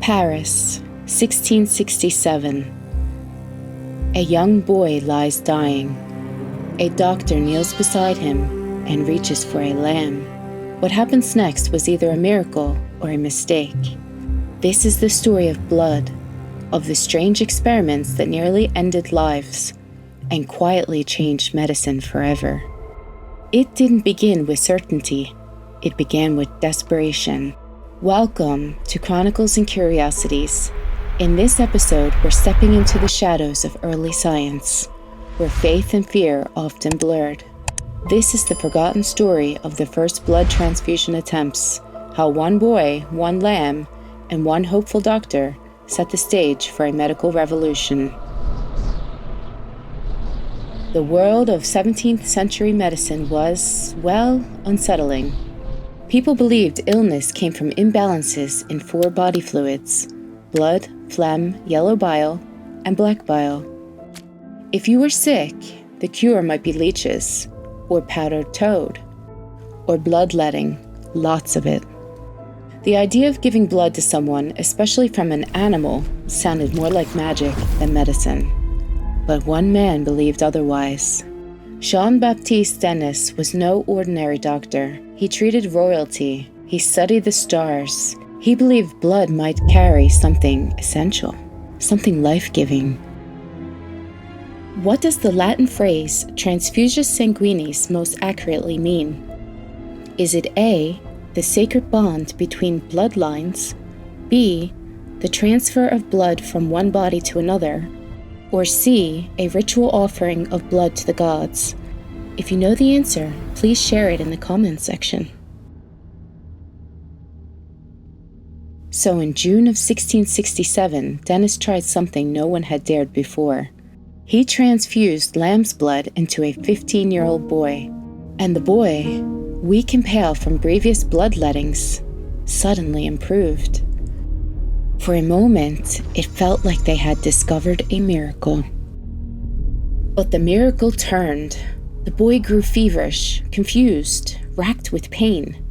Paris, 1667. A young boy lies dying. A doctor kneels beside him and reaches for a lamb. What happens next was either a miracle or a mistake. This is the story of blood, of the strange experiments that nearly ended lives and quietly changed medicine forever. It didn't begin with certainty. It began with desperation. Welcome to Chronicles and Curiosities. In this episode, we're stepping into the shadows of early science, where faith and fear often blurred. This is the forgotten story of the first blood transfusion attempts, how one boy, one lamb, and one hopeful doctor set the stage for a medical revolution. The world of 17th century medicine was, well, unsettling. People believed illness came from imbalances in 4 body fluids: blood, phlegm, yellow bile, and black bile. If you were sick, the cure might be leeches, or powdered toad, or bloodletting, lots of it. The idea of giving blood to someone, especially from an animal, sounded more like magic than medicine. But one man believed otherwise. Jean-Baptiste Denis was no ordinary doctor. He treated royalty. He studied the stars. He believed blood might carry something essential, something life-giving. What does the Latin phrase transfusus sanguinis most accurately mean? Is it A, the sacred bond between bloodlines, B, the transfer of blood from one body to another, or C, a ritual offering of blood to the gods? If you know the answer, please share it in the comments section. So in June of 1667, Denis tried something no one had dared before. He transfused lamb's blood into a 15-year-old boy. And the boy, weak and pale from previous bloodlettings, suddenly improved. For a moment, it felt like they had discovered a miracle. But the miracle turned. The boy grew feverish, confused, racked with pain.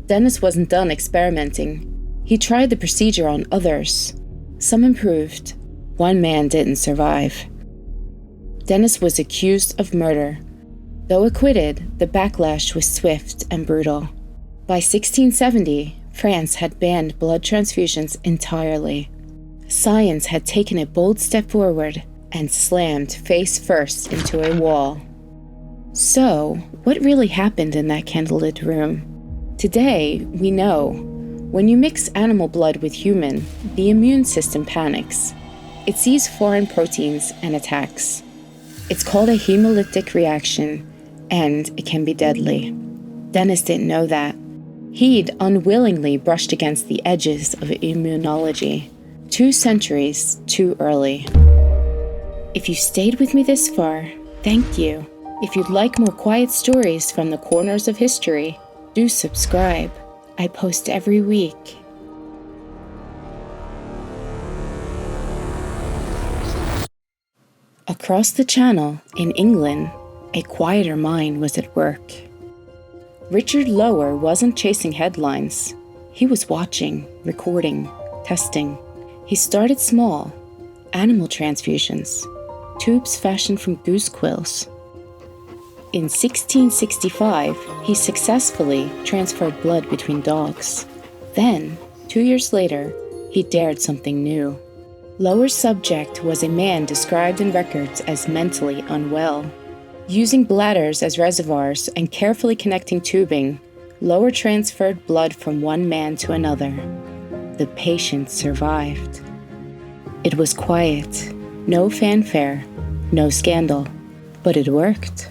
Denis wasn't done experimenting. He tried the procedure on others. Some improved. One man didn't survive. Denis was accused of murder. Though acquitted, the backlash was swift and brutal. By 1670, France had banned blood transfusions entirely. Science had taken a bold step forward and slammed face first into a wall. So, what really happened in that candlelit room? Today, we know. When you mix animal blood with human, the immune system panics. It sees foreign proteins and attacks. It's called a hemolytic reaction, and it can be deadly. Denis didn't know that. He'd unwillingly brushed against the edges of immunology. 2 centuries too early. If you stayed with me this far, thank you. If you'd like more quiet stories from the corners of history, do subscribe. I post every week. Across the channel, in England, a quieter mind was at work. Richard Lower wasn't chasing headlines. He was watching, recording, testing. He started small. Animal transfusions. Tubes fashioned from goose quills. In 1665, he successfully transferred blood between dogs. Then, 2 years later, he dared something new. Lower's subject was a man described in records as mentally unwell. Using bladders as reservoirs and carefully connecting tubing, Lower transferred blood from one man to another. The patient survived. It was quiet, no fanfare, no scandal, but it worked.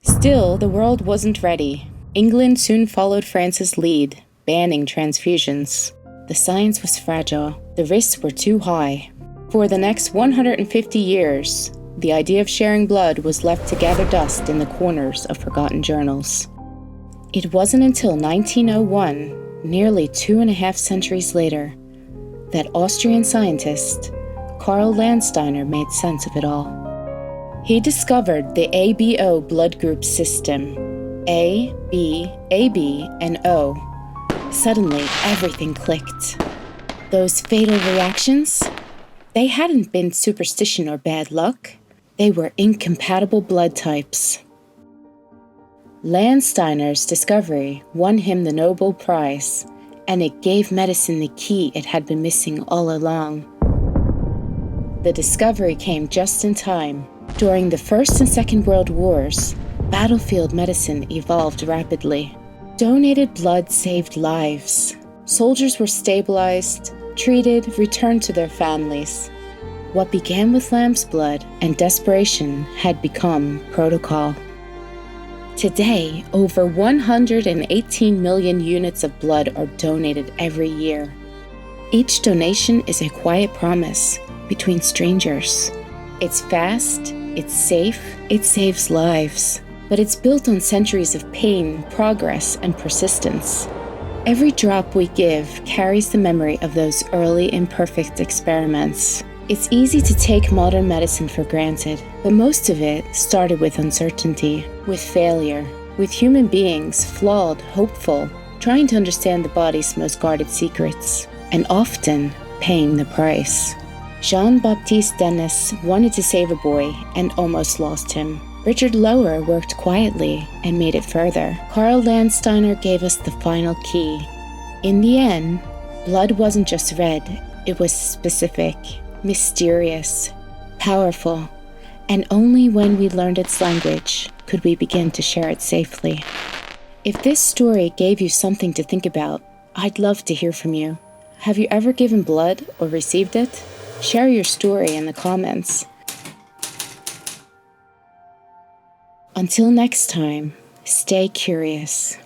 Still, the world wasn't ready. England soon followed France's lead, banning transfusions. The science was fragile. The risks were too high. For the next 150 years, the idea of sharing blood was left to gather dust in the corners of forgotten journals. It wasn't until 1901, nearly 2.5 centuries later, that Austrian scientist Karl Landsteiner made sense of it all. He discovered the ABO blood group system. A, B, AB, and O. Suddenly, everything clicked. Those fatal reactions? They hadn't been superstition or bad luck. They were incompatible blood types. Landsteiner's discovery won him the Nobel Prize, and it gave medicine the key it had been missing all along. The discovery came just in time. During the First and Second World Wars, battlefield medicine evolved rapidly. Donated blood saved lives. Soldiers were stabilized, treated, returned to their families. What began with lamb's blood and desperation had become protocol. Today, over 118 million units of blood are donated every year. Each donation is a quiet promise between strangers. It's fast, it's safe, it saves lives, but it's built on centuries of pain, progress, and persistence. Every drop we give carries the memory of those early imperfect experiments. It's easy to take modern medicine for granted, but most of it started with uncertainty, with failure, with human beings flawed, hopeful, trying to understand the body's most guarded secrets, and often paying the price. Jean-Baptiste Denis wanted to save a boy and almost lost him. Richard Lower worked quietly and made it further. Karl Landsteiner gave us the final key. In the end, blood wasn't just red, it was specific, mysterious, powerful, and only when we learned its language could we begin to share it safely. If this story gave you something to think about, I'd love to hear from you. Have you ever given blood or received it? Share your story in the comments. Until next time, stay curious.